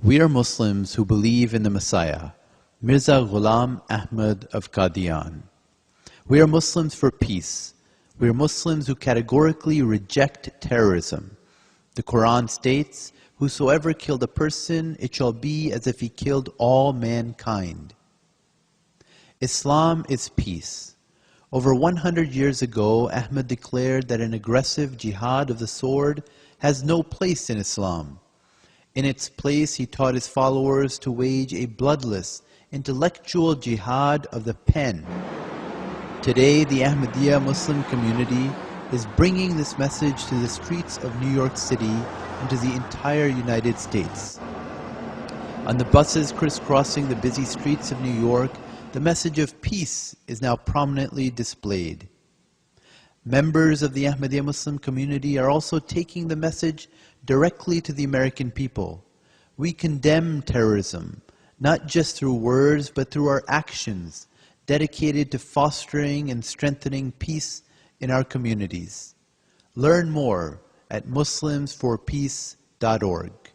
We are Muslims who believe in the Messiah, Mirza Ghulam Ahmad of Qadian. We are Muslims for peace. We are Muslims who categorically reject terrorism. The Quran states, "Whosoever killed a person, it shall be as if he killed all mankind." Islam is peace. Over 100 years ago, Ahmad declared that an aggressive jihad of the sword has no place in Islam. In its place, he taught his followers to wage a bloodless, intellectual jihad of the pen. Today, the Ahmadiyya Muslim community is bringing this message to the streets of New York City and to the entire United States. On the buses crisscrossing the busy streets of New York, the message of peace is now prominently displayed. Members of the Ahmadiyya Muslim community are also taking the message directly to the American people. We condemn terrorism, not just through words, but through our actions, dedicated to fostering and strengthening peace in our communities. Learn more at muslimsforpeace.org.